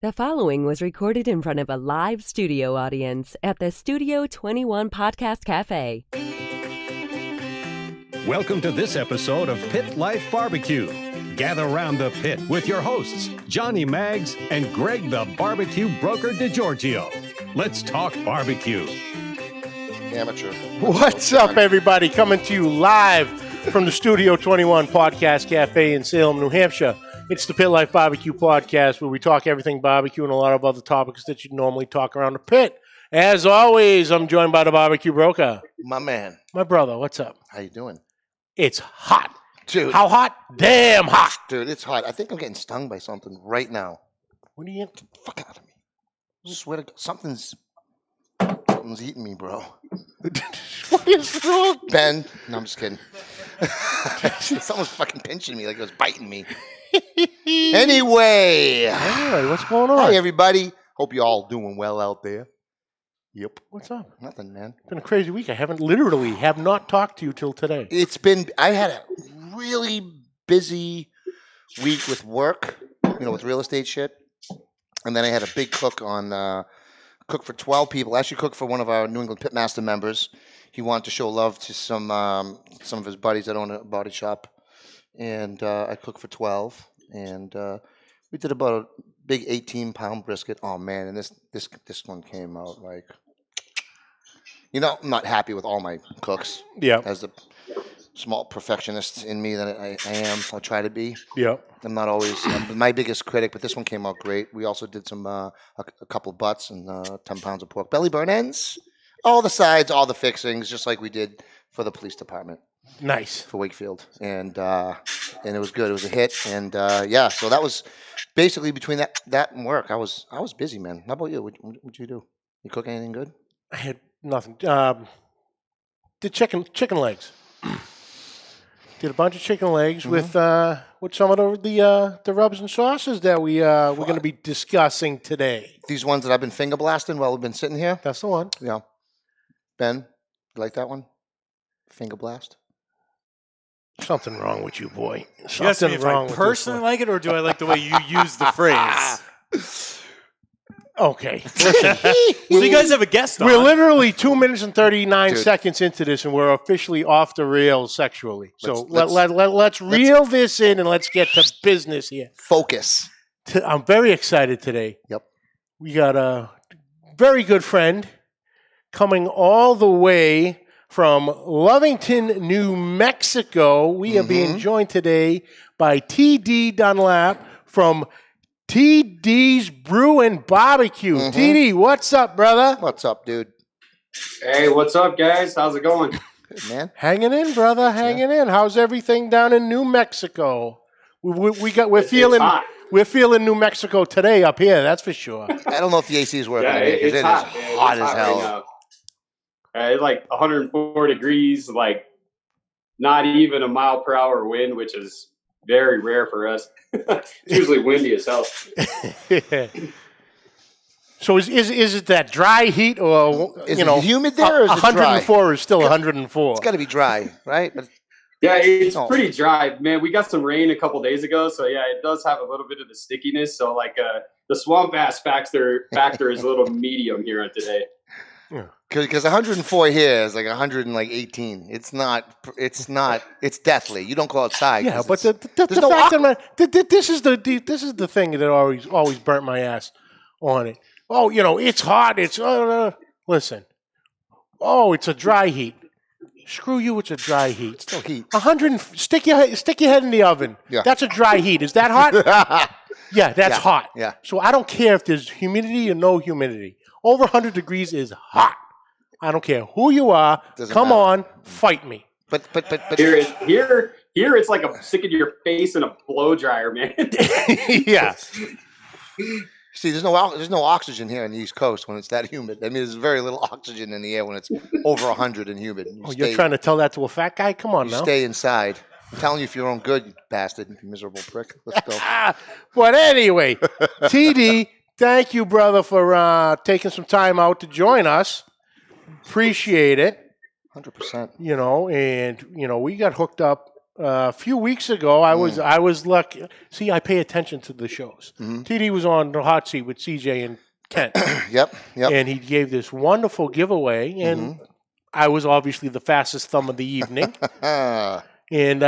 The following was recorded in front of a live studio audience at the Studio 21 Podcast Café. Welcome to this episode of Pit Life BBQ. Gather around the pit with your hosts, Johnny Mags and Greg the Barbecue Broker DiGiorgio. Let's talk barbecue. Amateur. What's up, everybody? Coming to you live from the Studio 21 Podcast Café in Salem, New Hampshire. It's the Pit Life BBQ podcast where we talk everything barbecue and a lot of other topics that you normally talk around the pit. As always, I'm joined by the barbecue broker. My man. My brother, what's up? How you doing? It's hot. Dude. How hot? Damn hot. Dude, it's hot. I think I'm getting stung by something right now. What are you... Get the fuck out of me. I swear to God, something's eating me, bro. What is wrong? Ben. No, I'm just kidding. Someone's fucking pinching me like it was biting me. Anyway, what's going on? Hi, everybody. Hope you all doing well out there. Yep. What's up? Nothing, man. It's been a crazy week. I have not talked to you till today. I had a really busy week with work, with real estate shit. And then I had a big cook cook for 12 people. Actually cooked for one of our New England Pitmaster members. He wanted to show love to some of his buddies that own a body shop. And I cooked for 12. And we did about a big 18-pound brisket. Oh, man. And this one came out like... I'm not happy with all my cooks. Yeah. As the small perfectionist in me that I am, I'll try to be. Yeah. I'm not always my biggest critic, but this one came out great. We also did some a couple of butts and 10 pounds of pork belly burn ends, all the sides, all the fixings, just like we did for the police department. Nice. For Wakefield, and it was good. It was a hit, and so that was basically between that and work. I was busy, man. How about you? What'd you do? You cook anything good? I had nothing. Did chicken legs. Did a bunch of chicken legs with some of the rubs and sauces that we're going to be discussing today. These ones that I've been finger blasting while we've been sitting here. That's the one. Yeah. Ben, you like that one? Finger blast. Something wrong with you, boy. You asked me if I personally like it, or do I like the way you use the phrase? Okay. Listen. So you guys have a guest on. We're literally 2 minutes and 39 seconds into this, and we're officially off the rails sexually. So let's reel this in, and let's get to business here. Focus. I'm very excited today. Yep. We got a very good friend coming all the way from Lovington, New Mexico. We are being joined today by T.D. Dunlap from T.D.'s Brew and BBQ. T.D., what's up, brother? What's up, dude? Hey, what's up, guys? How's it going? Good, man. Hanging in, brother. Hanging in. How's everything down in New Mexico? We're feeling New Mexico today up here. That's for sure. I don't know if the AC is working. Yeah, it is hot as hell. Right, it's like 104 degrees, like not even a mile per hour wind, which is very rare for us. It's usually windy as hell. So is it that dry heat, or is it humid there, or is it 104 dry? Is still 104? It's got to be dry, right? But yeah, it's pretty dry, man. We got some rain a couple days ago, so yeah, it does have a little bit of the stickiness. So like the swamp ass factor is a little medium here today. Because 104 here is like 118. It's not. It's deathly. You don't go outside. Yeah, but the fact that this is the thing that always burnt my ass on it. Oh, it's hot. It's listen. Oh, it's a dry heat. Screw you. It's a dry heat. It's still heat. 100. Stick your head in the oven. Yeah. That's a dry heat. Is that hot? Yeah, that's hot. Yeah. So I don't care if there's humidity or no humidity. Over 100 degrees is hot. I don't care who you are. Come on, fight me. But here it's like sticking your face in a blow dryer, man. Yeah. See, there's no oxygen here on the East Coast when it's that humid. I mean, there's very little oxygen in the air when it's over 100 and humid. You're trying to tell that to a fat guy? Come on now. Stay inside. I'm telling you, if you're on good, you bastard, you miserable prick. Let's go. But anyway, TD, thank you, brother, for taking some time out to join us. Appreciate it. 100%. And we got hooked up a few weeks ago, I was lucky. See, I pay attention to the shows. TD was on the hot seat with CJ and Kent. Yep. And he gave this wonderful giveaway, and I was obviously the fastest thumb of the evening. And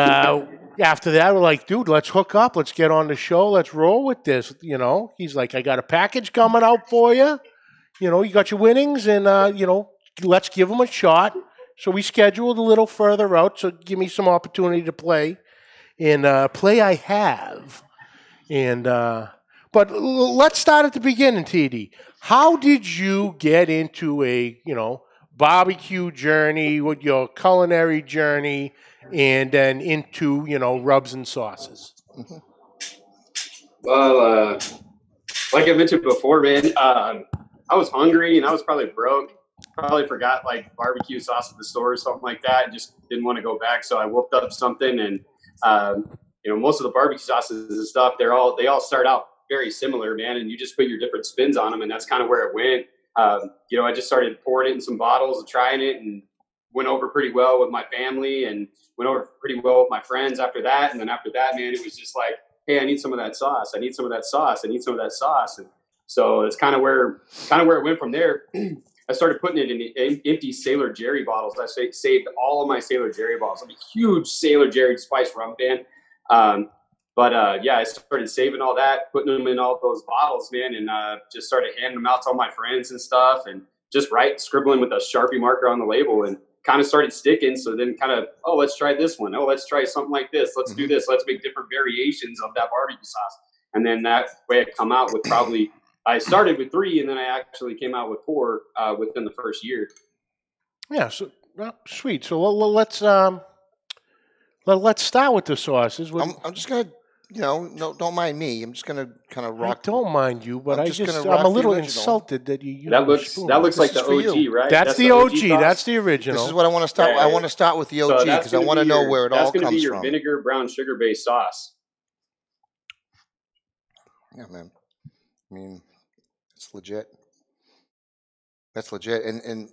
after that, we're like, dude, let's hook up. Let's get on the show. Let's roll with this. You know, he's like, I got a package coming out for you. You know, you got your winnings, and, you know, let's give them a shot. So we scheduled a little further out, so give me some opportunity to play. And play I have. And but let's start at the beginning, TD. How did you get into a, you know, barbecue journey, with your culinary journey, and then into, you know, rubs and sauces? Well, like I mentioned before, man, I was hungry and I was probably broke. Probably forgot like barbecue sauce at the store or something like that, and just didn't want to go back. So I whooped up something, and you know, most of the barbecue sauces and stuff, they all start out very similar, man, and you just put your different spins on them, and that's kind of where it went. You know, I just started pouring it in some bottles and trying it, and went over pretty well with my family, and went over pretty well with my friends after that. And then after that, man, it was just like, hey, I need some of that sauce. I need some of that sauce. I need some of that sauce. And so it's kind of where it went from there. I started putting it in empty Sailor Jerry bottles. I saved all of my Sailor Jerry bottles. I'm a huge Sailor Jerry spice rum fan. Yeah, I started saving all that, putting them in all those bottles, man, and just started handing them out to all my friends and stuff, and just scribbling with a Sharpie marker on the label, and kind of started sticking. So then kind of, oh, let's try this one. Oh, let's try something like this. Let's do this. Let's make different variations of that barbecue sauce. And then that way I come out with I started with 3, and then I actually came out with 4 within the first year. Yeah, so sweet. So let's start with the sauces. I'm just gonna, you know, no, don't mind me. I'm just gonna kind of rock. I don't mind you, but I'm a little insulted that you use that looks like the OG, right? That's the OG. That's the original. This is what I want to start. I want to start with the OG because I want to know where it all comes from. That's going to be your vinegar brown sugar based sauce. Yeah, man. I mean, it's legit. That's legit, and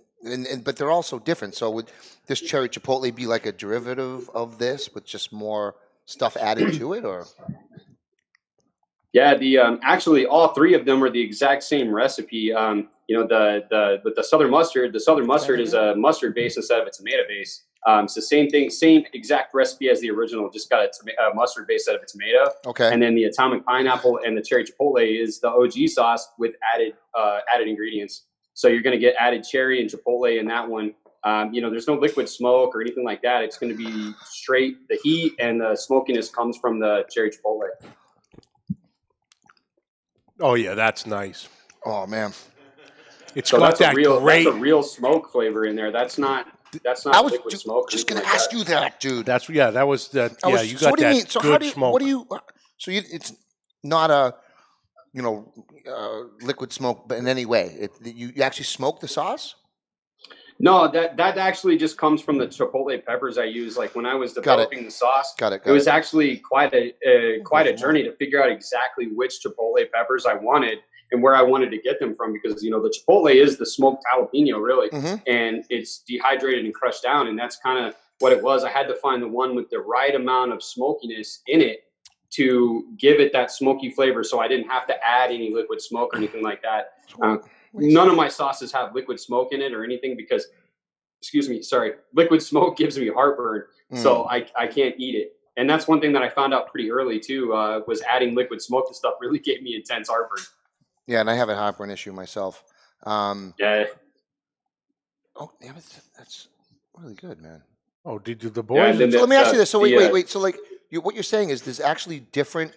but they're also different. So would this cherry chipotle be like a derivative of this with just more stuff added to it, or? Yeah, actually all 3 of them are the exact same recipe. You know, with the southern mustard is a mustard base instead of a tomato base. It's the same thing, same exact recipe as the original, just got a mustard base instead of a tomato. Okay. And then the atomic pineapple and the cherry chipotle is the OG sauce with added ingredients. So you're going to get added cherry and chipotle in that one. You know, there's no liquid smoke or anything like that. It's going to be straight. The heat and the smokiness comes from the cherry chipotle. Oh yeah, that's nice. Oh man, it's got that great. That's a real smoke flavor in there. That's not liquid smoke. Just going to ask you that, dude. That was that. Yeah, you got that good smoke. What do you? So it's not a, you know, liquid smoke, but in any way, you actually smoke the sauce? No, that actually just comes from the chipotle peppers I use. Like when I was developing the sauce, it was actually quite a journey to figure out exactly which chipotle peppers I wanted and where I wanted to get them from, because, you know, the chipotle is the smoked jalapeno, really, and it's dehydrated and crushed down, and that's kind of what it was. I had to find the one with the right amount of smokiness in it to give it that smoky flavor, so I didn't have to add any liquid smoke or anything like that. None of my sauces have liquid smoke in it or anything because, liquid smoke gives me heartburn, so I can't eat it. And that's one thing that I found out pretty early too, was adding liquid smoke to stuff really gave me intense heartburn. Yeah, and I have a heartburn issue myself. Yeah. Oh, damn it, that's really good, man. Oh, did the boys? Yeah, so let me ask you this. So wait. So like, what you're saying is there's actually different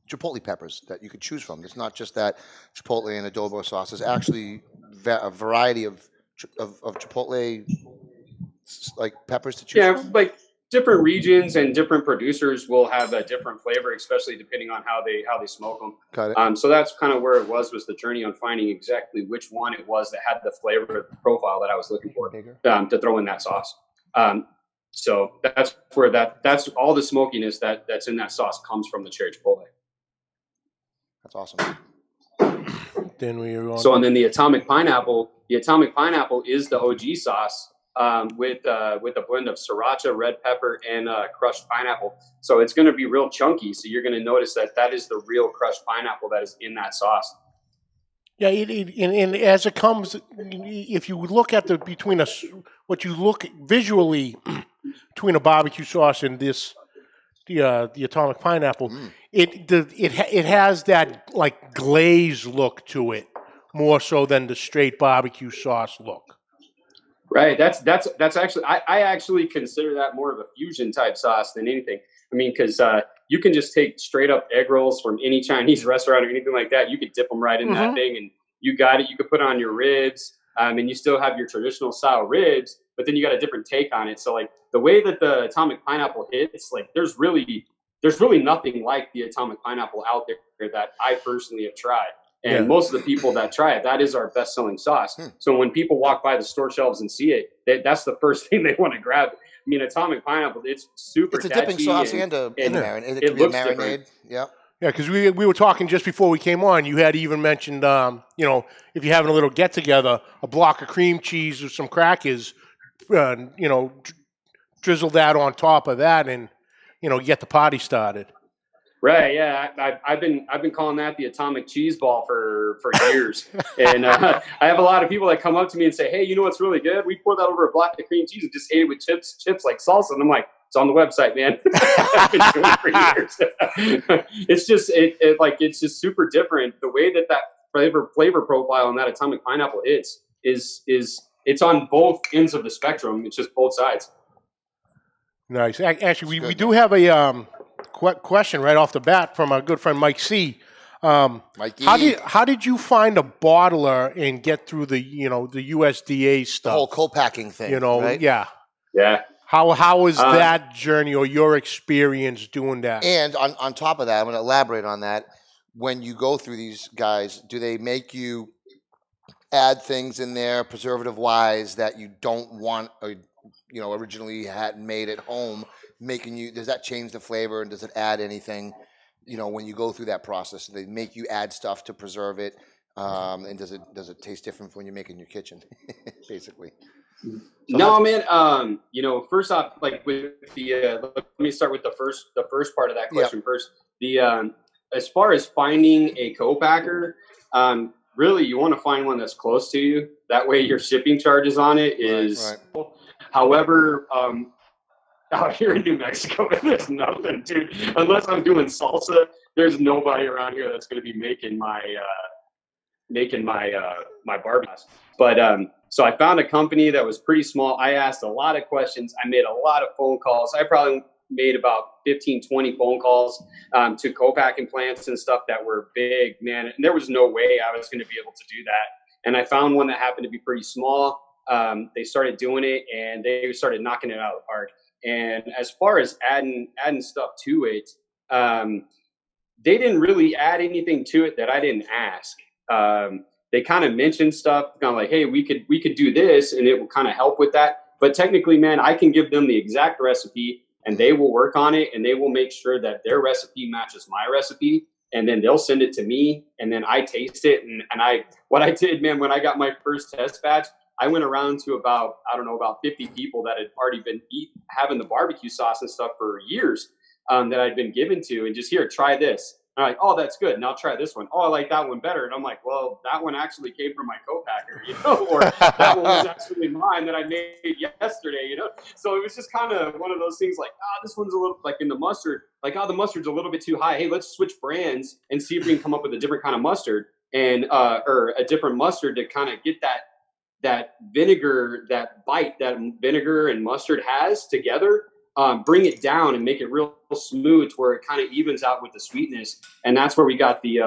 chipotle peppers that you could choose from. It's not just that chipotle and adobo sauce. There's actually a variety of chipotle like peppers to choose from. Yeah, like different regions and different producers will have a different flavor, especially depending on how they smoke them. Got it. So that's kind of where it was the journey on finding exactly which one it was that had the flavor profile that I was looking for to throw in that sauce. So that's where that's all the smokiness that's in that sauce comes from the cherry chipotle. That's awesome. Then we were on. So and then the atomic pineapple is the OG sauce. with a blend of sriracha, red pepper, and crushed pineapple. So it's going to be real chunky. So you're going to notice that is the real crushed pineapple that is in that sauce. Yeah, and as it comes, if you look at what you look visually between a barbecue sauce and the atomic pineapple, it has that like glaze look to it more so than the straight barbecue sauce look. Right. That's actually I actually consider that more of a fusion type sauce than anything. I mean, because you can just take straight up egg rolls from any Chinese restaurant or anything like that. You could dip them right in that thing, and you got it. You could put it on your ribs, and you still have your traditional style ribs, but then you got a different take on it. So like the way that the atomic pineapple hits, like there's really nothing like the atomic pineapple out there that I personally have tried. And most of the people that try it, that is our best-selling sauce. So when people walk by the store shelves and see it, that's the first thing they want to grab. I mean, atomic pineapple, it's super catchy. It's a dipping sauce and a marinade. It looks marinade. different. Yeah. Yeah, because we were talking just before we came on. You had even mentioned, if you're having a little get-together, a block of cream cheese or some crackers, drizzle that on top of that and, get the party started. Right, yeah, I've been calling that the atomic cheese ball for years, and I have a lot of people that come up to me and say, "Hey, you know what's really good? We pour that over a block of cream cheese and just ate it with chips like salsa." And I'm like, "It's on the website, man." I've been doing it for years. It's just it's just super different. The way that flavor profile on that atomic pineapple is it's on both ends of the spectrum. It's just both sides. Nice. Actually, we do have a question right off the bat from our good friend Mike C. Mikey. How did you find a bottler and get through the USDA stuff? The whole co-packing thing, right? Yeah. How was that journey or your experience doing that? And on top of that, I'm going to elaborate on that. When you go through these guys, do they make you add things in there preservative-wise that you don't want originally had made at home? Does that change the flavor, and does it add anything, when you go through that process? Do they make you add stuff to preserve it? And does it taste different when you make it in your kitchen, basically? So no, man. First off, like with the, let me start with the first part of that question first. The as far as finding a co-packer, really you want to find one that's close to you. That way your shipping charges on it is. Right. However, out here in New Mexico, there's nothing, dude. Unless I'm doing salsa, there's nobody around here that's going to be making my barbecue. But so I found a company that was pretty small. I asked a lot of questions. I made a lot of phone calls. I probably made about 15, 20 phone calls to co-packing plants and stuff that were big, man. And there was no way I was going to be able to do that. And I found one that happened to be pretty small. They started doing it, and they started knocking it out of the park. And as far as adding stuff to it, they didn't really add anything to it that I didn't ask. They kind of mentioned stuff, kind of like, "Hey, we could do this, and it will kind of help with that." But technically, man, I can give them the exact recipe, and they will work on it, and they will make sure that their recipe matches my recipe, and then they'll send it to me, and then I taste it. And what I did, man, when I got my first test batch, I went around to about 50 people that had already been having the barbecue sauce and stuff for years that I'd been given to, and just, "Here, try this." And I'm like, "Oh, that's good. Now try this one. Oh, I like that one better." And I'm like, "Well, that one actually came from my co-packer, or that one was actually mine that I made yesterday, So it was just kind of one of those things like, this one's a little, like in the mustard, like, the mustard's a little bit too high. Hey, let's switch brands and see if we can come up with a different kind of mustard and or a different mustard to kind of get that vinegar, that bite that vinegar and mustard has together, bring it down and make it real smooth to where it kind of evens out with the sweetness." And that's where we got the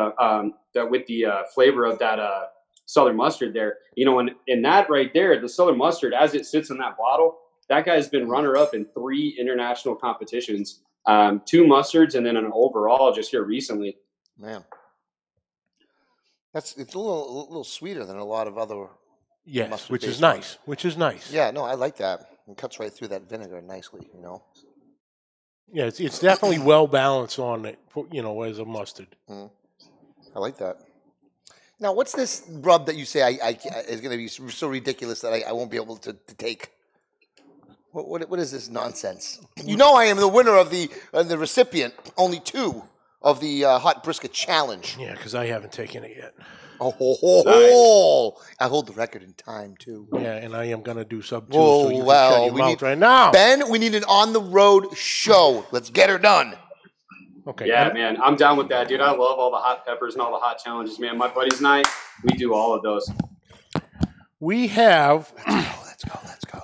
flavor of that southern mustard there. And that right there, the southern mustard, as it sits in that bottle, that guy's been runner-up in 3 international competitions, 2 mustards, and then an overall just here recently. Man, it's a little sweeter than a lot of other. Yes, which is nice. Yeah, no, I like that. It cuts right through that vinegar nicely, Yeah, it's definitely well balanced on it, as a mustard. I like that. Now, what's this rub that you say is going to be so ridiculous that I won't be able to take? What is this nonsense? You know I am the winner of the recipient, only 2 of the Hot Brisket Challenge. Yeah, because I haven't taken it yet. Oh, I hold the record in time, too. Yeah, and I am going to do sub 2, Oh, so you can well, shut your we mouth need- right now. Ben, we need an on-the-road show. Let's get her done. Okay. Yeah, man, I'm down with that, dude. I love all the hot peppers and all the hot challenges, man. My buddies and I, we do all of those. We have... Let's go.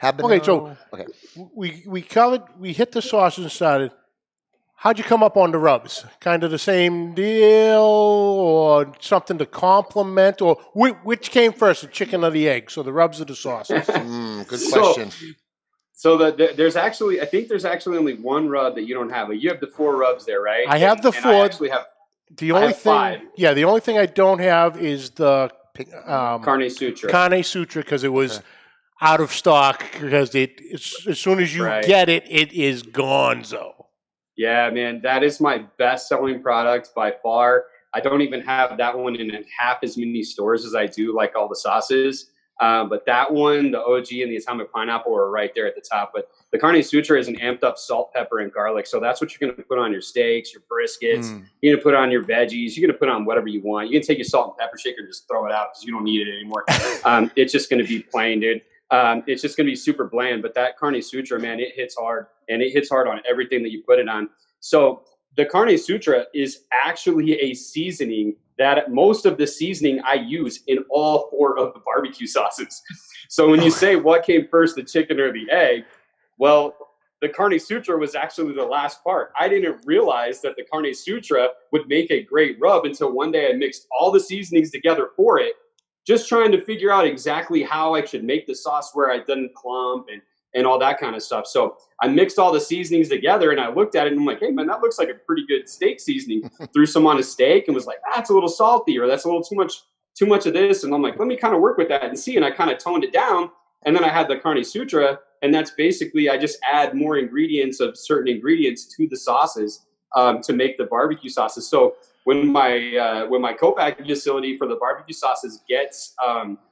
Habanero. Okay, so we hit the sauces and started. How'd you come up on the rubs? Kind of the same deal, or something to complement, or which came first, the chicken or the egg? So the rubs or the sauces? Good question. So there's actually, I think there's actually only one rub that you don't have. You have the 4 rubs there, right? I have the 4. I actually have. The only have thing, 5. yeah, the only thing I don't have is the Carne Sutra. Carne Sutra, because it was out of stock. Because as soon as you get it, it is gonzo. Yeah, man, that is my best-selling product by far. I don't even have that one in half as many stores as I do like all the sauces. But that one, the OG and the Atomic Pineapple are right there at the top. But the Carne Sutra is an amped up salt, pepper, and garlic. So that's what you're going to put on your steaks, your briskets. You're going to put on your veggies. You're going to put on whatever you want. You can take your salt and pepper shaker and just throw it out because you don't need it anymore. It's just going to be plain, dude. It's just going to be super bland. But that Carne Sutra, man, it hits hard. And it hits hard on everything that you put it on. So the Carne Sutra is actually a seasoning that most of the seasoning I use in all 4 of the barbecue sauces. So when you say what came first, the chicken or the egg, well, the Carne Sutra was actually the last part. I didn't realize that the Carne Sutra would make a great rub until one day I mixed all the seasonings together for it, just trying to figure out exactly how I should make the sauce where I didn't clump and all that kind of stuff. So I mixed all the seasonings together and I looked at it and I'm like, hey man, that looks like a pretty good steak seasoning. Threw some on a steak and was like, that's a little salty, or that's a little too much of this. And I'm like, let me kind of work with that and see. And I kind of toned it down. And then I had the Carne Sutra, and that's basically, I just add more ingredients of certain ingredients to the sauces to make the barbecue sauces. So when my co-packing facility for the barbecue sauces gets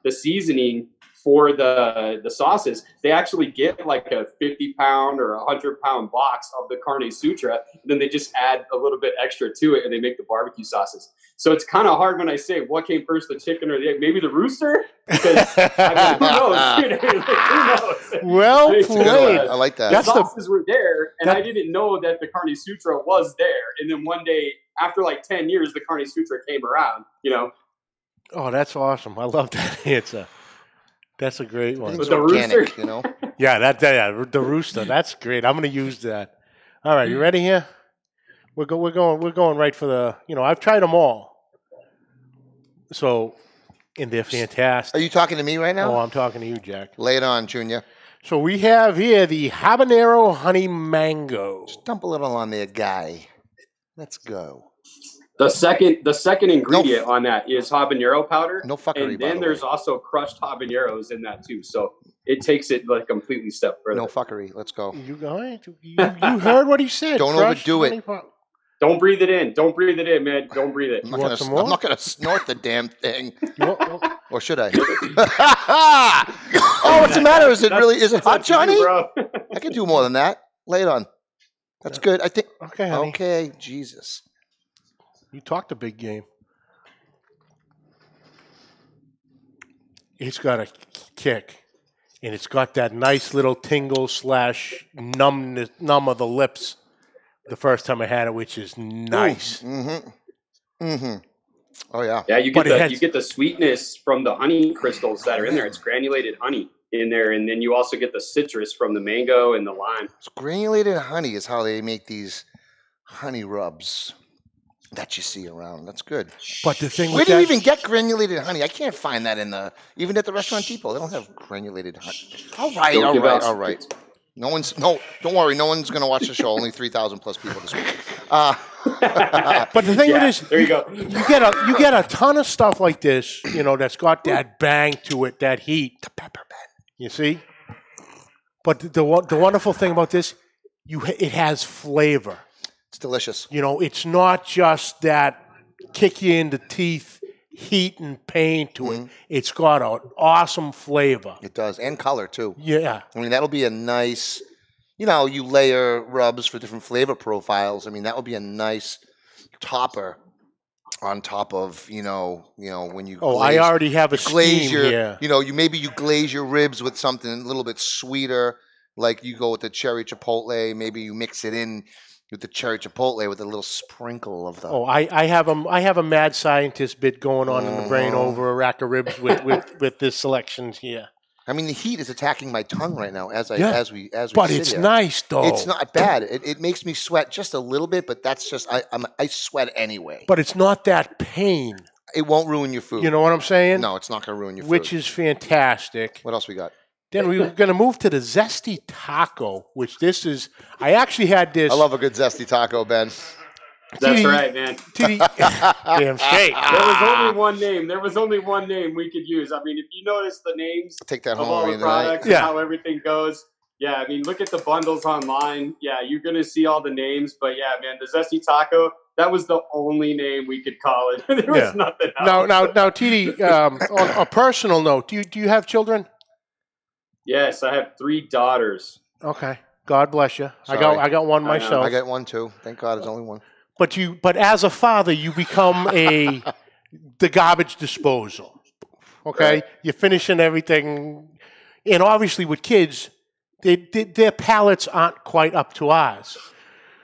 the seasoning for the sauces, they actually get like a 50-pound or 100-pound box of the Carne Sutra, and then they just add a little bit extra to it, and they make the barbecue sauces. So it's kind of hard when I say what came first, the chicken or the egg. Maybe the rooster, because I mean, who knows? Dude, who knows? Well played. I like that. The sauces were there, and I didn't know that the Carne Sutra was there. And then one day, after like 10 years, the Carne Sutra came around. Oh, that's awesome! I love that answer. That's a great one. With the rooster, Yeah, the rooster. That's great. I'm going to use that. All right, you ready here? We're going right for the. I've tried them all. So, and they're fantastic. Are you talking to me right now? Oh, I'm talking to you, Jack. Lay it on, Junior. So we have here the Habanero Honey Mango. Just dump a little on there, guy. Let's go. The second ingredient on that is habanero powder. No fuckery, and then there's also crushed habaneros in that too. So it takes it like a completely step further. No fuckery. Let's go. You heard what he said. Don't overdo it. Don't breathe it in. Don't breathe it in, man. Don't breathe it. I'm not gonna snort the damn thing. Or should I? Oh, what's the matter? Is it hot, Johnny? Bro. I can do more than that. Lay it on. That's good. I think. Okay, honey. Okay, Jesus. You talked a big game. It's got a kick, and it's got that nice little tingle / numb of the lips the first time I had it, which is nice. Oh yeah. Yeah, you get the sweetness from the honey crystals that are in there. It's granulated honey in there, and then you also get the citrus from the mango and the lime. So granulated honey is how they make these honey rubs that you see around. That's good. But the thing, where do you even get granulated honey? I can't find that even at the restaurant depot. They don't have granulated honey. All right. Don't worry. No one's going to watch the show. Only 3,000 plus people this week. But the thing is, there you go. You get a ton of stuff like this, that's got that bang to it, that heat. The pepper bang. You see? But the wonderful thing about this, it has flavor. It's delicious. It's not just that kick you in the teeth heat and pain to it. It's got an awesome flavor. It does, and color too. Yeah. I mean, that'll be a nice, you layer rubs for different flavor profiles. I mean, that would be a nice topper on top of, when you I already have a glaze scheme here. you glaze your ribs with something a little bit sweeter, like you go with the cherry chipotle. Maybe you mix it in with the cherry chipotle with a little sprinkle of the. I have a mad scientist bit going on in the brain over a rack of ribs with this selection here. I mean, the heat is attacking my tongue right now as we But sit it's here. nice though. It's not bad. It makes me sweat just a little bit, but that's just I sweat anyway. But it's not that pain. It won't ruin your food. You know what I'm saying? No, it's not going to ruin your food. Which is fantastic. What else we got? Then we're going to move to the Zesty Taco, which this is. I actually had this. I love a good zesty taco, Ben. That's right, man. Damn straight. There was only one name. There was only one name we could use. I mean, if you notice the names Take that of home all with the me tonight. products and how everything goes, I mean, look at the bundles online. Yeah, you're going to see all the names. But yeah, man, the Zesty Taco, that was the only name we could call it. There was nothing else. Now, TD, on a personal note, do you have children? Yes, I have 3 daughters. Okay. God bless you. Sorry. I got one myself. I got one too. Thank God, it's only one. But as a father, you become the garbage disposal. Okay, Right. You're finishing everything, and obviously with kids, their palates aren't quite up to ours.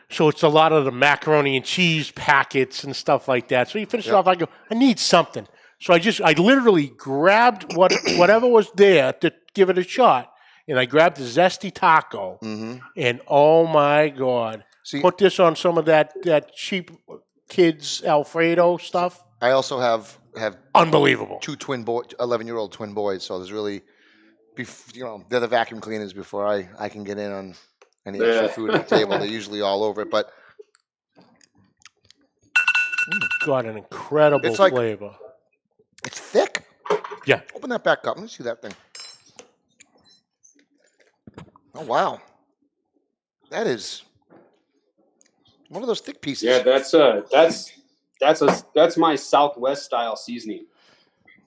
So it's a lot of the macaroni and cheese packets and stuff like that. So you finish it off. I go, I need something. So I literally grabbed whatever was there to give it a shot, and I grabbed the Zesty Taco, and oh my God. See, put this on some of that cheap kids Alfredo stuff. I also have Unbelievable. 2 11-year-old twin boys. So there's really, they're the vacuum cleaners before I can get in on any extra food at the table. They're usually all over it, but Got an incredible flavor. It's thick. Yeah. Open that back up. Let me see that thing. Oh wow, that is one of those thick pieces. Yeah, that's my Southwest style seasoning.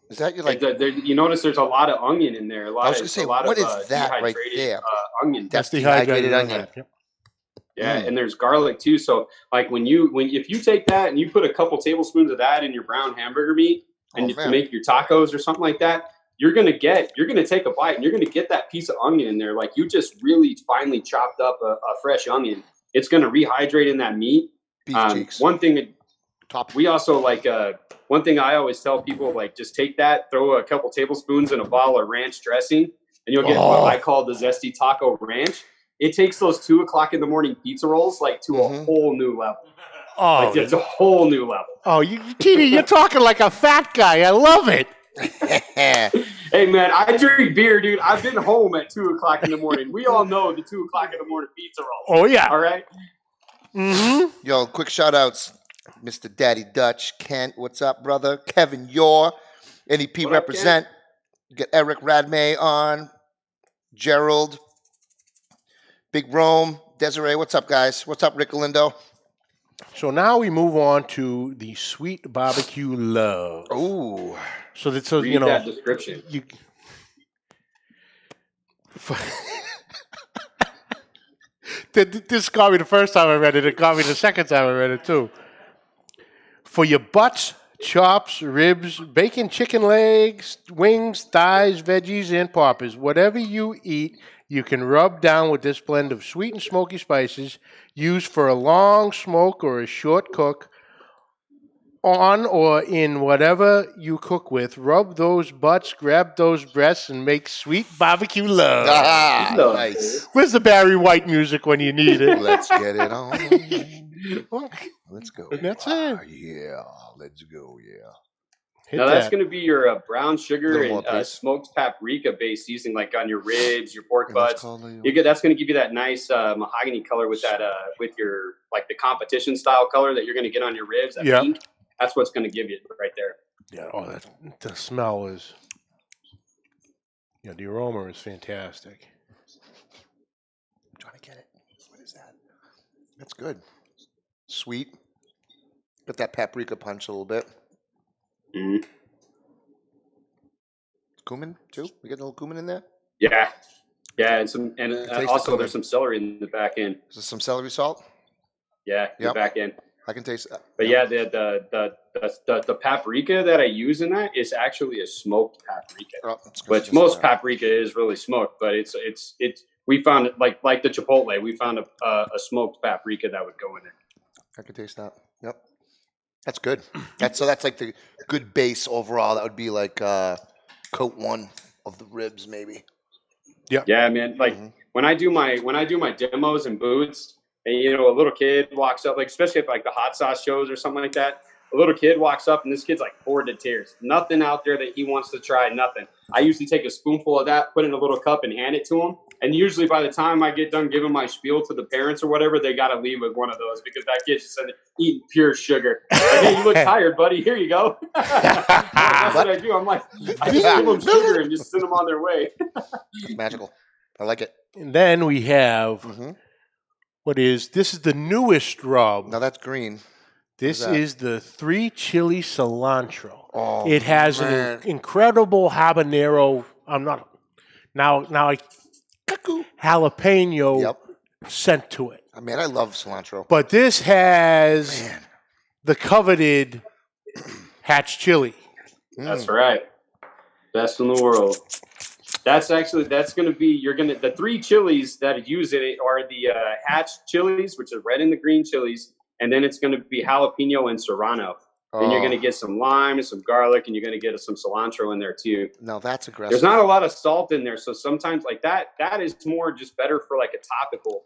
Is that you you notice there's a lot of onion in there. I was going to say, what is that right there? Onion. That's dehydrated onion. Yep. Yeah, and there's garlic too. So like if you take that and you put a couple tablespoons of that in your brown hamburger meat and to make your tacos or something like that, you're gonna take a bite and you're gonna get that piece of onion in there. Like you just really finely chopped up a fresh onion. It's gonna rehydrate in that meat. Beef cheeks. One thing we also one thing I always tell people, like, just take that, throw a couple tablespoons in a bottle of ranch dressing, and you'll get what I call the Zesty Taco Ranch. It takes those 2:00 in the morning pizza rolls to a whole new level. Oh, it's a whole new level. Oh, TD, you're talking like a fat guy. I love it. Hey man, I drink beer, dude. I've been home at 2:00 in the morning. We all know the 2:00 in the morning pizza rolls. Oh yeah. All right. Mm-hmm. Yo, quick shout outs. Mr. Daddy Dutch, Kent, what's up, brother? Kevin Yor, NEP What represent. Get Eric Radmay on. Gerald, Big Rome, Desiree, what's up, guys? What's up, Rick Galindo? So now we move on to the sweet barbecue love. Ooh. So that Read that description. This got me the first time I read it. It got me the second time I read it too. For your butts, chops, ribs, bacon, chicken legs, wings, thighs, veggies, and poppers, whatever you eat, you can rub down with this blend of sweet and smoky spices used for a long smoke or a short cook on or in whatever you cook with. Rub those butts, grab those breasts, and make sweet barbecue love. Ah, nice. Where's the Barry White music when you need it? Let's get it on. Let's go. That's it. Yeah, let's go, yeah. Now that's going to be your brown sugar Little and more, please. smoked paprika based seasoning, like on your ribs, your pork And butts. that's called That's going to give you that nice mahogany color with that with your the competition style color that you're going to get on your ribs. That pink. That's what's going to give you right there. Yeah. Oh, the smell is. Yeah, the aroma is fantastic. I'm trying to get it. What is that? That's good. Sweet. Got that paprika punch a little bit. Mm-hmm. cumin too. We get a little cumin in there. Yeah, and also cumin. there's some celery in the back end. Is there some celery salt? Yeah, in the back end. I can taste that. But the paprika that I use in that is actually a smoked paprika, which most paprika is really smoked. But it's we found it like the chipotle. We found a smoked paprika that would go in it. I can taste that. Yep, that's good. That's like the good base overall. That would be like coat one of the ribs maybe. Yeah. Yeah, man. Like when I do my demos and booths. And, a little kid walks up, like, especially if like the hot sauce shows or something like that, a little kid walks up and this kid's like bored to tears. Nothing out there that he wants to try, nothing. I usually take a spoonful of that, put it in a little cup and hand it to him. And usually by the time I get done giving my spiel to the parents or whatever, they got to leave with one of those because that kid's just eating pure sugar. Like, hey, you look tired, buddy. Here you go. That's what I do. I'm like, I just give them sugar and just send them on their way. It's magical. I like it. And then we have... This is the newest rub. Now that's green. This is the 3 chili cilantro. Oh, it has an incredible habanero. Jalapeno scent to it. I mean, I love cilantro. But this has the coveted Hatch chili. That's right. Best in the world. That's going to be, the 3 chilies that use it are the Hatch chilies, which are red and the green chilies. And then it's going to be jalapeno and serrano. Then you're going to get some lime and some garlic, and you're going to get some cilantro in there too. No, that's aggressive. There's not a lot of salt in there. So sometimes like that is more just better for like a topical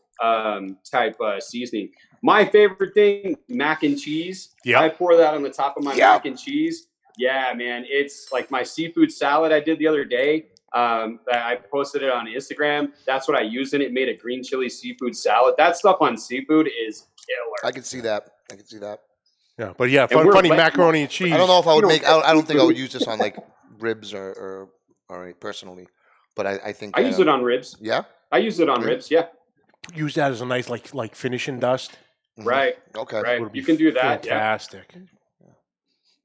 type seasoning. My favorite thing, mac and cheese. Yep. I pour that on the top of my mac and cheese. Yeah, man. It's like my seafood salad I did the other day. I posted it on Instagram. That's what I used in it. Made a green chili seafood salad. That stuff on seafood is killer. I can see that. Yeah, but funny macaroni and cheese. I don't know if I would make. I don't think I would use this on like ribs or personally, but I think I use it on ribs. Yeah, I use it on ribs. Yeah, use that as a nice like finishing dust. Right. Okay. Right. You can do that. Fantastic. Yeah.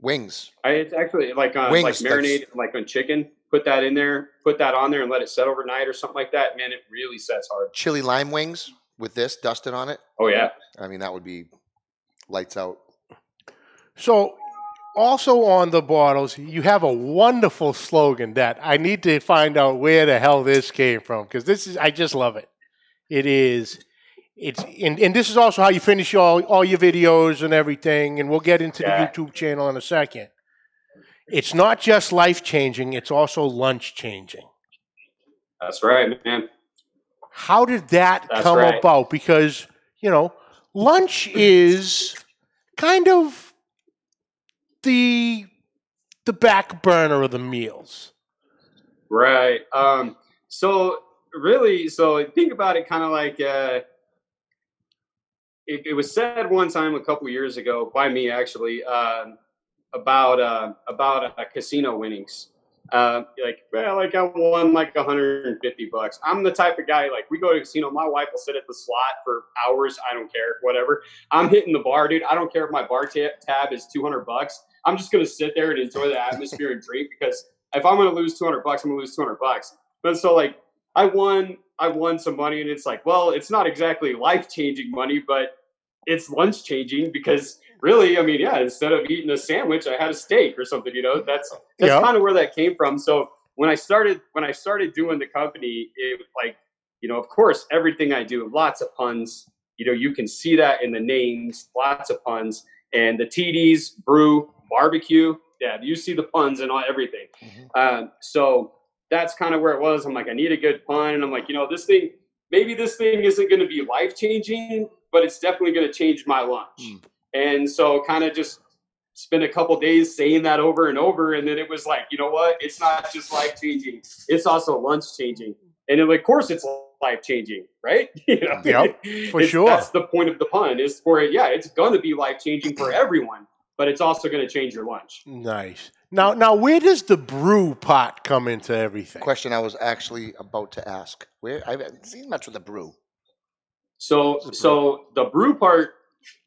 Wings. It's actually like marinade like on chicken. Put that in there, put that on there and let it set overnight or something like that. Man, it really sets hard. Chili lime wings with this dusted on it. Oh, yeah. I mean, that would be lights out. So also on the bottles, you have a wonderful slogan that I need to find out where the hell this came from because I just love it. And this is also how you finish all your videos and everything. And we'll get into the YouTube channel in a second. It's not just life-changing, it's also lunch-changing. That's right, man. How did that come about? Because, lunch is kind of the back burner of the meals. Right. So think about it kind of like it was said one time a couple years ago by me, actually, about casino winnings. I won like $150. I'm the type of guy, like, we go to a casino, my wife will sit at the slot for hours. I don't care, whatever. I'm hitting the bar, dude. I don't care if my bar tab is $200. I'm just going to sit there and enjoy the atmosphere and drink, because if I'm going to lose $200, I'm going to lose $200. But so like, I won some money, and it's like, well, it's not exactly life-changing money, but it's lunch-changing, because really, I mean, instead of eating a sandwich, I had a steak or something, That's kind of where that came from. So when I started doing the company, it like, of course, everything I do, lots of puns, you can see that in the names, lots of puns, and the TDs, Brew, barbecue. Yeah. You see the puns and everything. Mm-hmm. So that's kind of where it was. I'm like, I need a good pun. And I'm like, maybe this thing isn't going to be life-changing, but it's definitely going to change my lunch. Mm. And so kind of just spent a couple days saying that over and over. And then it was like, you know what? It's not just life-changing. It's also lunch-changing. And of course it's life-changing, right? Yep, for sure. That's the point of the pun, is for it's going to be life-changing for everyone, but it's also going to change your lunch. Nice. Now, where does the brew pot come into everything? Question I was actually about to ask. I haven't seen much with the brew. So the brew part,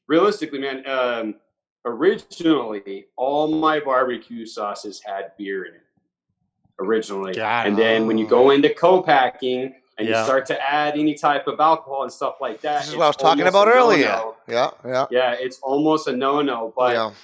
realistically, man, originally all my barbecue sauces had beer in it. originally. Got it. And then when you go into co-packing and you Yeah. start to add any type of alcohol and stuff like that, This is what I was it's talking almost about a earlier. no-no. Yeah. Yeah, it's almost a no-no. But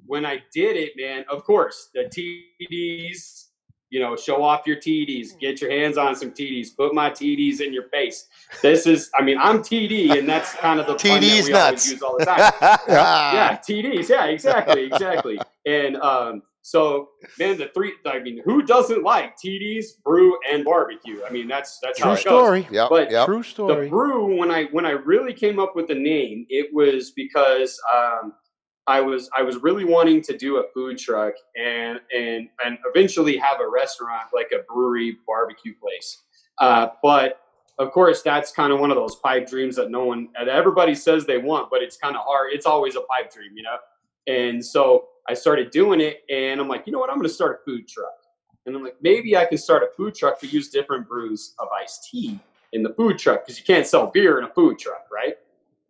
when I did it, man, of course, the TDs, you know, show off your TDs, get your hands on some TDs, put my TDs in your face. This is, I mean, I'm TD, and that's kind of the pun that TD's we nuts. always use all the time. Yeah, TDs. Yeah, exactly. And so, man, who doesn't like TDs, brew, and barbecue? I mean, that's how True it story. goes. Yep. But True story. the brew, when I really came up with the name, it was because I was really wanting to do a food truck and eventually have a restaurant, like a brewery barbecue place. But of course, that's kind of one of those pipe dreams that everybody says they want, but it's kind of hard. It's always a pipe dream, you know? And so I started doing it, and I'm like, you know what? I'm going to start a food truck. And I'm like, maybe I can start a food truck but use different brews of iced tea in the food truck, because you can't sell beer in a food truck, right?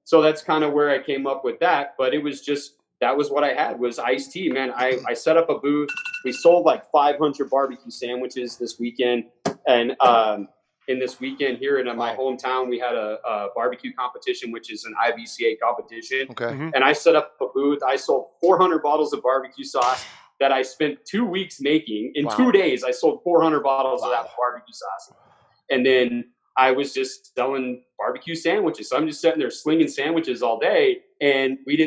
So that's kind of where I came up with that. But it was just, that was what I had, was iced tea, man. I set up a booth. We sold like 500 barbecue sandwiches this weekend. And in this weekend here in my hometown, we had a barbecue competition, which is an IBCA competition. Okay. Mm-hmm. And I set up a booth. I sold 400 bottles of barbecue sauce that I spent 2 weeks making. In 2 days, I sold 400 bottles of that barbecue sauce. And then I was just selling barbecue sandwiches. So I'm just sitting there slinging sandwiches all day. And I'm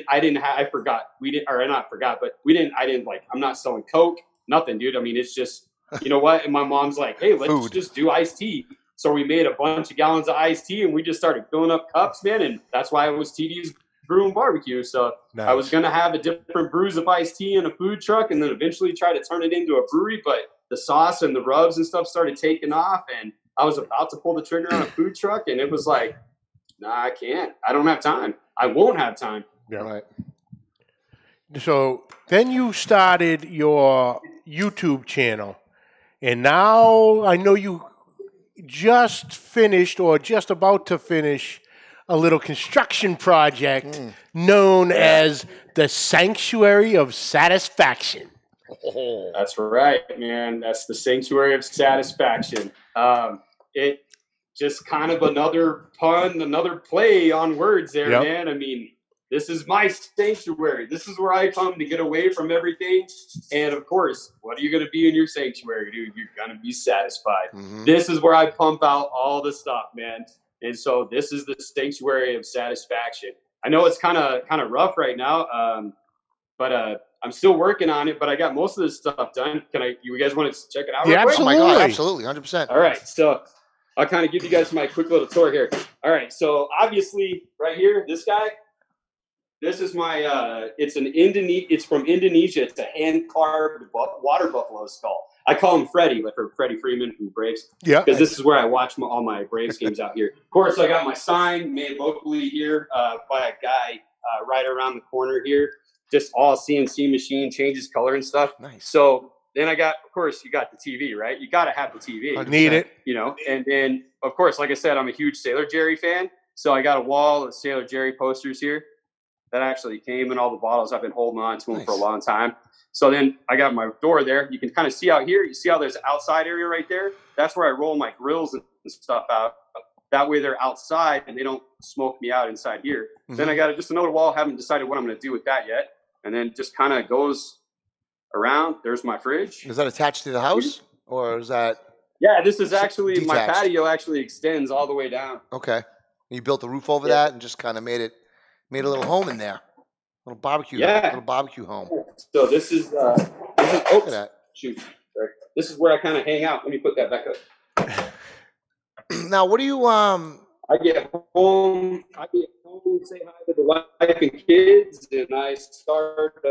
not selling Coke, nothing, dude. I mean, it's just, you know what? And my mom's like, hey, let's just do iced tea. So we made a bunch of gallons of iced tea, and we just started filling up cups, man. And that's why it was TD's Brew and Barbecue. So Nice. I was going to have a different brews of iced tea in a food truck, and then eventually try to turn it into a brewery. But the sauce and the rubs and stuff started taking off, and I was about to pull the trigger on a food truck, and it was like, nah, I can't. I don't have time. I won't have time. Yeah. Right. So then you started your YouTube channel, and now I know you just finished or just about to finish a little construction project known as the Sanctuary of Satisfaction. That's right, man. That's the Sanctuary of Satisfaction. It just kind of another pun, another play on words there, man. I mean, this is my sanctuary. This is where I come to get away from everything. And of course, what are you going to be in your sanctuary, dude? You're going to be satisfied. Mm-hmm. This is where I pump out all the stuff, man. And so this is the Sanctuary of Satisfaction. I know it's kind of rough right now, but I'm still working on it. But I got most of this stuff done. You guys want to check it out? Yeah, real quick? Oh my God, absolutely, 100%. All right, so I'll kind of give you guys my quick little tour here. All right, so obviously right here, this guy. This is my, it's from Indonesia. It's a hand-carved water buffalo skull. I call him Freddie, like for Freddie Freeman from the Braves. Yeah. Because this is where I watch all my Braves games out here. Of course, I got my sign made locally here by a guy right around the corner here. Just all CNC machine, changes color and stuff. Nice. So then of course, you got the TV, right? You got to have the TV. I need it. You know, and then, of course, like I said, I'm a huge Sailor Jerry fan. So I got a wall of Sailor Jerry posters here. That actually came in all the bottles. I've been holding on to them for a long time. So then I got my door there. You can kind of see out here. You see how there's an outside area right there? That's where I roll my grills and stuff out. That way they're outside and they don't smoke me out inside here. Mm-hmm. Then I got just another wall. Haven't decided what I'm going to do with that yet. And then just kind of goes around. There's my fridge. Is that attached to the house? Or is that? Yeah, this is actually, detached? My patio actually extends all the way down. Okay. You built the roof over that and just kind of made a little home in there, little barbecue home. So this is look at that. Shoot, sorry. This is where I kind of hang out. Let me put that back up. Now, what do you I get home, say hi to the wife and kids, and I start.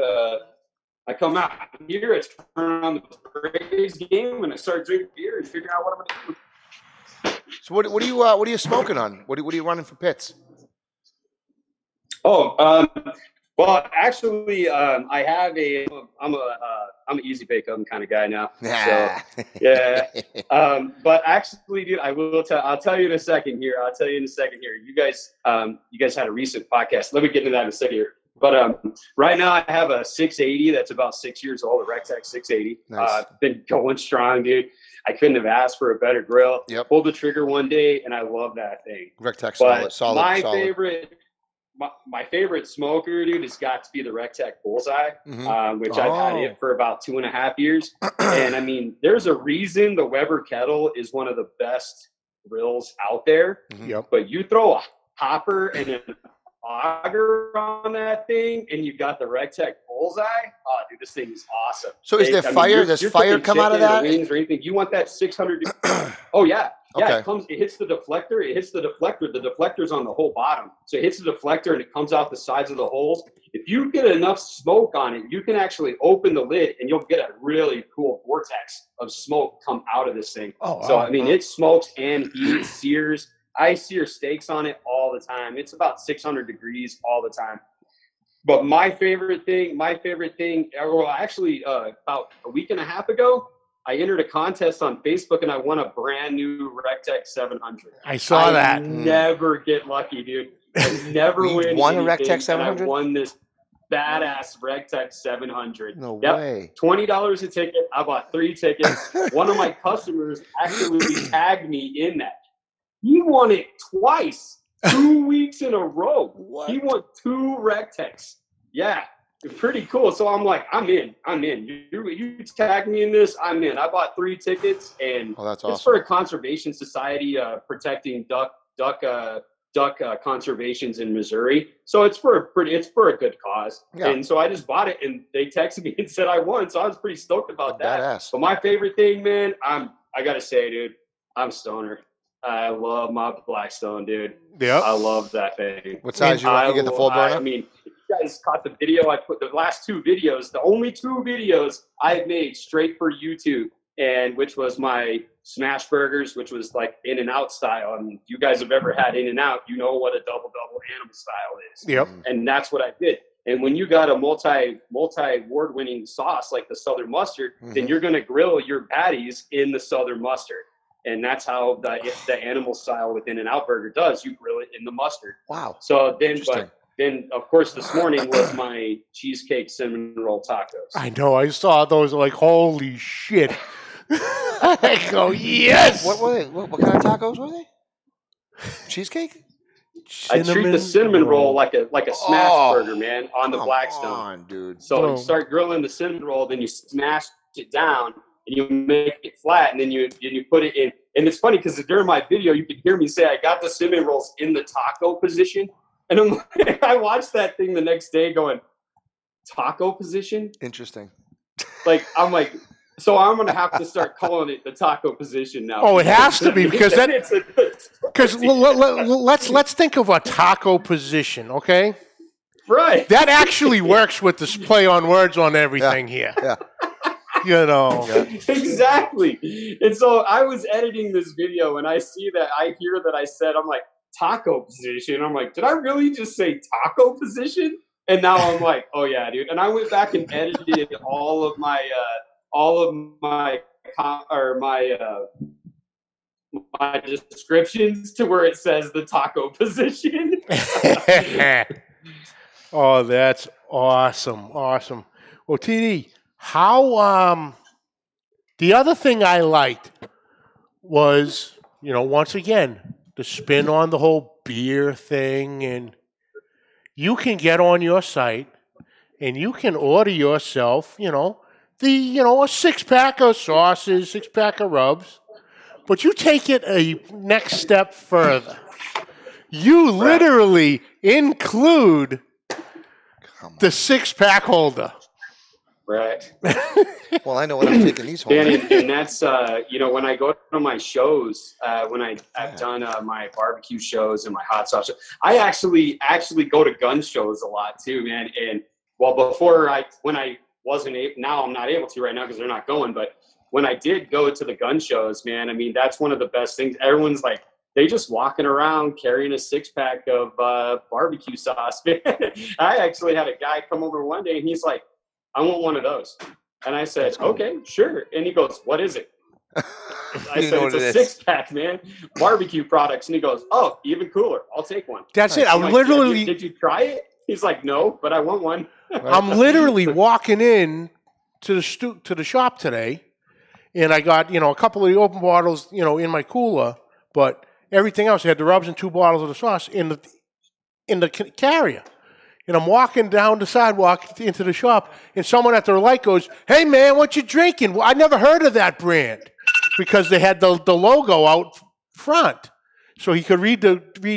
I come out here, I turn on the Braves game, and I start drinking beer and figure out what I'm going to do. So what are you smoking on? What are you running for pits? Oh, well, actually, I have I'm an easy bake oven kind of guy now. So, yeah. But actually, dude, I'll tell you in a second here. You guys had a recent podcast. Let me get into that in a second here. But right now I have a 680 that's about 6 years old, a Recteq 680. Nice. Been going strong, dude. I couldn't have asked for a better grill. Yep. Pulled the trigger one day, and I love that thing. Recteq But solid. my favorite smoker, dude, has got to be the Recteq Bullseye, which I've had it for about 2.5 years. And I mean, there's a reason the Weber kettle is one of the best grills out there. Yep. But you throw a hopper and an auger on that thing, and you got the Recteq Bullseye. Oh, dude, this thing is awesome. So is there fire? Does fire come out of that? Or wings or anything. You want that 600? Oh yeah. Yeah, Okay. it hits the deflector. It hits the deflector. The deflector's on the whole bottom. So it hits the deflector and it comes out the sides of the holes. If you get enough smoke on it, you can actually open the lid and you'll get a really cool vortex of smoke come out of this thing. Oh, wow. So, I mean, it smokes and heats, sears. I sear steaks on it all the time. It's about 600 degrees all the time. But my favorite thing, well, actually about a week and a half ago, I entered a contest on Facebook and I won a brand new Recteq 700. I saw that. I never get lucky, dude. I never win. Won a anything, Recteq 700? I won this badass Recteq 700. No way. $20 a ticket. I bought 3 tickets. One of my customers actually tagged me in that. He won it twice, 2 weeks in a row. What? He won 2 Recteqs. Yeah. Pretty cool. So I'm like, I'm in. You tag me in this, I'm in. I bought 3 tickets, and that's it's awesome. for a conservation society protecting duck conservations in Missouri. So it's for a good cause. Yeah. And so I just bought it, and they texted me and said I won. So I was pretty stoked about that. Badass. But my favorite thing, man, I gotta say, dude, I'm stoner. I love my Blackstone, dude. Yep. I love that thing. What size you want? You get the full burner? I mean, if you guys caught the video, I put the last 2 videos, the only 2 videos I've made straight for YouTube, and which was my smash burgers, which was like In-N-Out style. I mean, if you guys have ever had In-N-Out, you know what a double animal style is. Yep. And that's what I did. And when you got a multi-award winning sauce like the Southern Mustard, then you're going to grill your patties in the Southern Mustard. And that's how the animal style with In-N-Out burger does. You grill it in the mustard. Wow. So then, of course, this morning was my cheesecake cinnamon roll tacos. I know. I saw those. Like, holy shit! I go, yes. What were they? What kind of tacos were they? Cheesecake? I treat the cinnamon roll like a smash burger, man, on the Blackstone. Come on, dude. So you start grilling the cinnamon roll, then you smash it down, and you make it flat, and then you put it in. And it's funny because during my video, you could hear me say I got the cinnamon rolls in the taco position. And I watched that thing the next day going, taco position? Interesting. Like, I'm like, so I'm going to have to start calling it the taco position now. Oh, it has to be because let's think of a taco position, okay? Right. That actually works with this play on words on everything here. Yeah. You know. Exactly. And so I was editing this video and I hear that I said, I'm like, taco position. I'm like, did I really just say taco position? And now I'm like, oh yeah, dude. And I went back and edited all of my descriptions to where it says the taco position. Oh, that's awesome. Awesome. Well, TD, how the other thing I liked was, once again, the spin on the whole beer thing, and you can get on your site and you can order yourself, a 6-pack of sauces, 6-pack of rubs, but you take it a next step further. You literally include the 6-pack holder. Right. Well, I know what I'm taking these home. And that's, when I go to my shows, when I've done my barbecue shows and my hot sauce shows, I actually go to gun shows a lot too, man. And when I wasn't able, now I'm not able to right now because they're not going, but when I did go to the gun shows, man, I mean, that's one of the best things. Everyone's like, they just walking around carrying a 6-pack of barbecue sauce. I actually had a guy come over one day and he's like, I want one of those. And I said, okay, sure. And he goes, what is it? I said, it's a 6-pack, man. Barbecue products. And he goes, oh, even cooler. I'll take one. That's it. I'm like, did you try it? He's like, no, but I want one. I'm literally walking in to the shop today, and I got a couple of the open bottles in my cooler, but everything else I had the rubs and 2 bottles of the sauce in the carrier. And I'm walking down the sidewalk into the shop, and someone at the light goes, "Hey man, what you drinking?" Well, I never heard of that brand because they had the logo out front, so he could read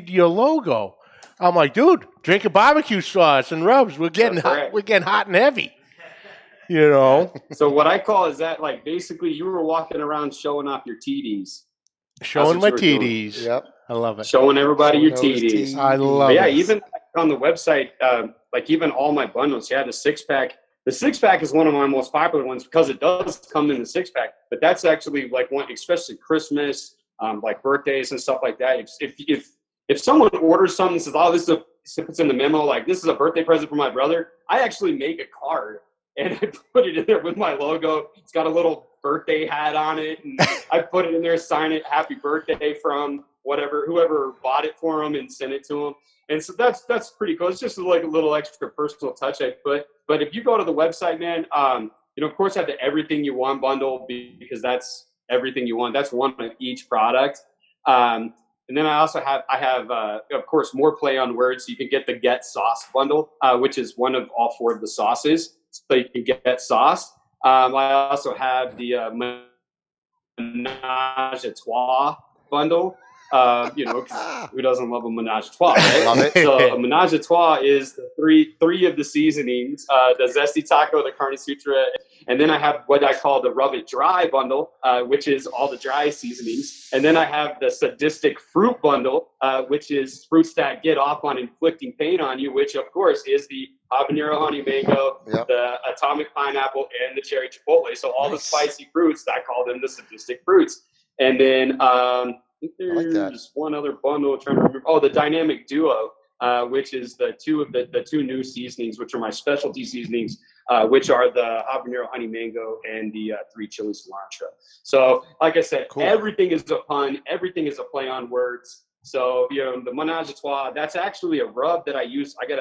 your logo. I'm like, dude, drinking barbecue sauce and rubs. We're getting hot. We're getting hot and heavy. So what I call is that, like, basically you were walking around showing off your TDs. Showing my TDs. Yep. I love it. Showing everybody your TDs. I love it. Yeah, even on the website, like even all my bundles, the 6-pack. The 6-pack is one of my most popular ones because it does come in the 6-pack. But that's actually like one, especially Christmas, like birthdays and stuff like that. If someone orders something and says, "Oh, this is it's in the memo, like this is a birthday present for my brother," I actually make a card and I put it in there with my logo. It's got a little birthday hat on it, and I put it in there, sign it, "Happy birthday" from whoever bought it for him, and send it to him. And so that's pretty cool. It's just like a little extra personal touch I put. But if you go to the website, man, of course, I have the Everything You Want bundle because that's everything you want. That's one of each product. And then I also have, of course, more play on words. So you can get the Get Sauce bundle, which is one of all 4 of the sauces. So you can get sauce. I also have the Menage a Trois bundle. Who doesn't love a menage a trois, right? Love it. So a menage a trois is the three of the seasonings, the zesty taco, the carne sutra, and then I have what I call the rub it dry bundle, which is all the dry seasonings. And then I have the sadistic fruit bundle, which is fruits that get off on inflicting pain on you, which of course is the habanero honey mango, the atomic pineapple, and the cherry chipotle. So all the spicy fruits, I call them the sadistic fruits. And then there's one other bundle I'm trying to remember. Oh, the dynamic duo, which is the two new seasonings, which are my specialty seasonings, which are the habanero honey mango and the 3 chili cilantro. So, like I said, Everything is a pun. Everything is a play on words. So, the menage a trois, that's actually a rub that I use. I got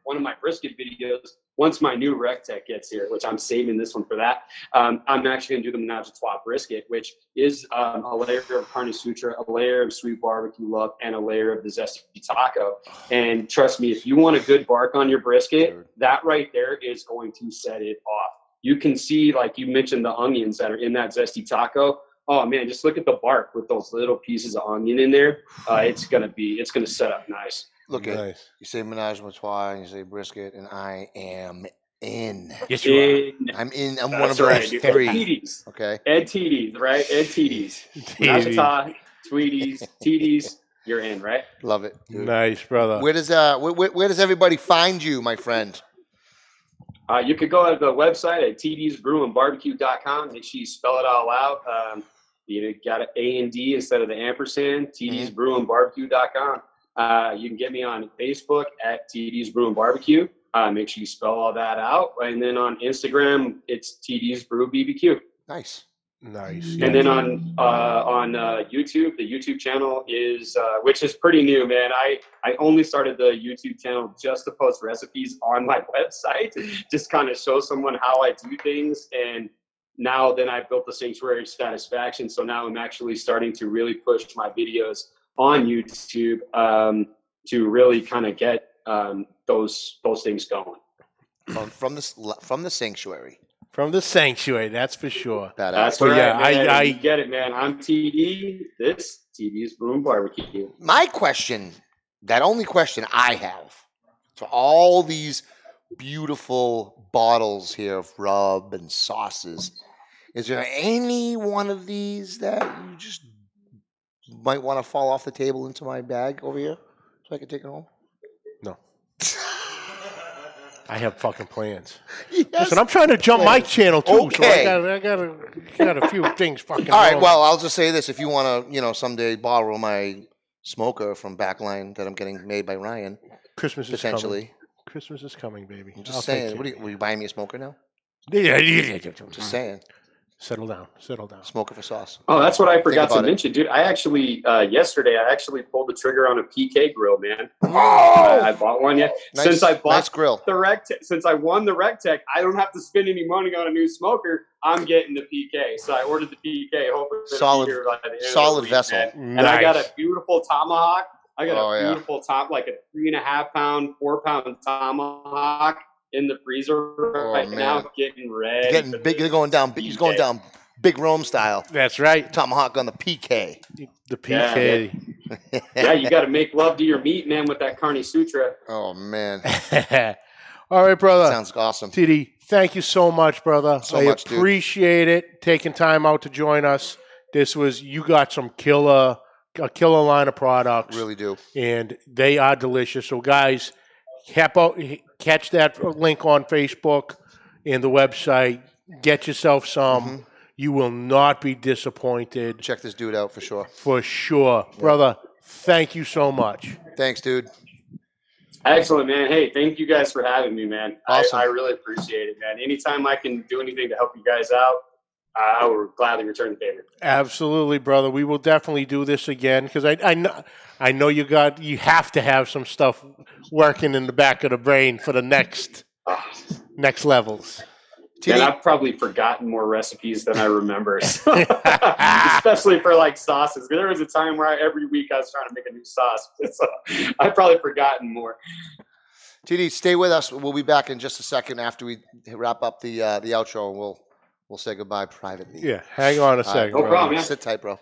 one of my brisket videos. Once my new rec tech gets here, which I'm saving this one for that, I'm actually going to do the menage a trois brisket, which is a layer of carne sutra, a layer of sweet barbecue love, and a layer of the zesty taco. And trust me, if you want a good bark on your brisket, that right there is going to set it off. You can see, like you mentioned, the onions that are in that zesty taco. Oh man, just look at the bark with those little pieces of onion in there. It's gonna set up nice. Look at you say menage a trois and you say brisket, and I am in. Yes, you are. I'm in. I'm one of those 3. TDs. Okay. Ed TDs, right? Ed TDs. Menage a trois, Tweeties, TDs. You're in, right? Love it. Dude. Nice, brother. Where does everybody find you, my friend? You could go to the website at tdsbrewandbarbecue.com. Make sure you spell it all out. You got an A and D instead of the ampersand. tdsbrewandbarbecue.com. You can get me on Facebook at tdsbrewandbarbecue. Make sure you spell all that out. And then on Instagram, it's tdsbrewbbq. Nice. And then on YouTube, the YouTube channel is, which is pretty new, man. I only started the YouTube channel just to post recipes on my website, just kind of show someone how I do things. And now then I built the Sanctuary of Satisfaction. So now I'm actually starting to really push my videos on YouTube to really kind of get those things going. From the Sanctuary. From the Sanctuary, that's for sure. That's right, yeah, I get it, man. I'm TD. This TD's Brew and Barbecue. My question, that only question I have, for all these beautiful bottles here of rub and sauces, is there any one of these that you just might want to fall off the table into my bag over here so I can take it home? No. I have fucking plans. Yes. Listen, I'm trying to jump my channel too, Okay. so I got a few things fucking. All right, wrong. well, I'll just say this: if you want to, someday borrow my smoker from Backline that I'm getting made by Ryan, Christmas is potentially. coming. Christmas is coming, baby. I'm just saying. Were you buying me a smoker now? Yeah. Just saying. Settle down. Smoke it for sauce. Oh, that's what I forgot to about it. mention, dude. I actually yesterday I actually pulled the trigger on a PK grill, man. Oh! I bought one. Yeah, Nice, since I bought nice grill. the Rectech, since I won the Rectech, I don't have to spend any money on a new smoker. I'm getting the PK, so I ordered the PK. Hoping Solid- here by the end solid of the week, vessel. man. And I got a beautiful tomahawk. I got Oh, a yeah. beautiful like a 3.5 pound, 4 pound tomahawk in the freezer right man. now, getting ready. Getting big. They're going down. He's going down big Rome style. That's right. Tomahawk on the PK. The PK. Yeah, you got to make love to your meat, man, with that carne sutra. Oh, man. All right, brother. Sounds awesome. TD, thank you so much, brother. So much, dude. appreciate it, taking time out to join us. You got a killer line of products. Really do. And they are delicious. So, guys, catch that link on Facebook and the website. Get yourself some. Mm-hmm. You will not be disappointed. Check this dude out for sure. For sure. Yeah. Brother, thank you so much. Thanks, dude. Excellent, man. Hey, thank you guys for having me, man. Awesome. I really appreciate it, man. Anytime I can do anything to help you guys out, I will gladly return the favor. Absolutely, brother. We will definitely do this again because I know you have to have some stuff working in the back of the brain for the next levels. And I've probably forgotten more recipes than I remember, so. Especially for like sauces. There was a time where every week I was trying to make a new sauce, so I've probably forgotten more. TD, stay with us. We'll be back in just a second after we wrap up the outro, and we'll say goodbye privately. Yeah, hang on a second. No problem, man. Sit tight, bro.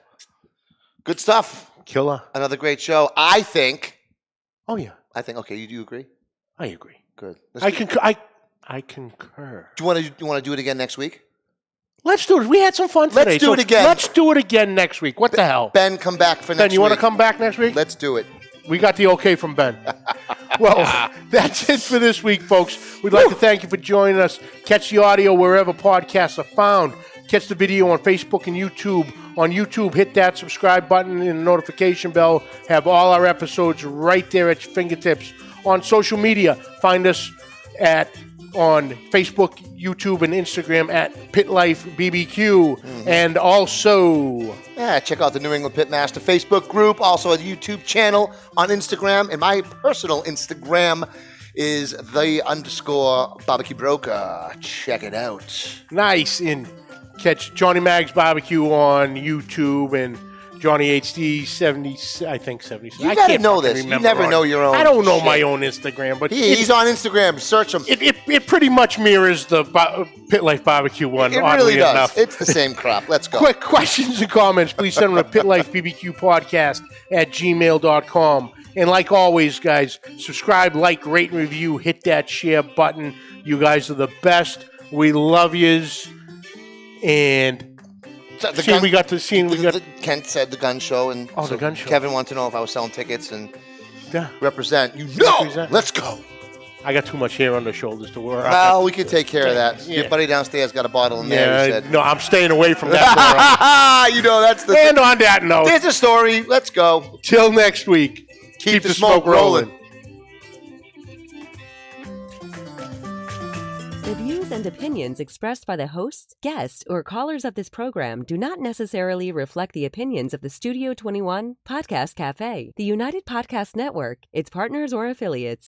Good stuff. Killer. Another great show. I think. Oh yeah. Okay. You do agree? I agree. Good. I concur. Do you want to do it again next week? Let's do it. We had some fun today. Let's do it again. Let's do it again next week. What the hell? Ben, come back for next week. Ben, you want to come back next week? Let's do it. We got the okay from Ben. Well, that's it for this week, folks. We'd like to thank you for joining us. Catch the audio wherever podcasts are found. Catch the video on Facebook and YouTube. On YouTube, hit that subscribe button and the notification bell. Have all our episodes right there at your fingertips. On social media, find us on Facebook, YouTube, and Instagram at Pit Life BBQ. And also... Yeah, check out the New England Pitmaster Facebook group. Also a YouTube channel on Instagram. And my personal Instagram is _BBQ Broker. Check it out. Nice. And catch Johnny Mag's Barbecue on YouTube and Johnny HD 70, I think 76. You gotta know this. You never know your own. I don't know shit. my own Instagram, but he's on Instagram. Search him. It pretty much mirrors the Pit Life Barbecue one. It really does. Enough. It's the same crap. Let's go. Quick questions and comments, please send them to pitlifebbqpodcast@gmail.com. And like always, guys, subscribe, like, rate, and review. Hit that share button. You guys are the best. We love yous. And Kent said the gun show, and the gun show. Kevin wanted to know if I was selling tickets and represent. Represent. Let's go. I got too much hair on the shoulders to worry. Well, we could take care of that. Yeah. Your buddy downstairs got a bottle in there. He said. No, I'm staying away from that. That's the. And on that note, there's a story. Let's go. Till next week. Keep the smoke rolling. The views and opinions expressed by the hosts, guests, or callers of this program do not necessarily reflect the opinions of the Studio 21 Podcast Café, the United Podcast Network, its partners, or affiliates.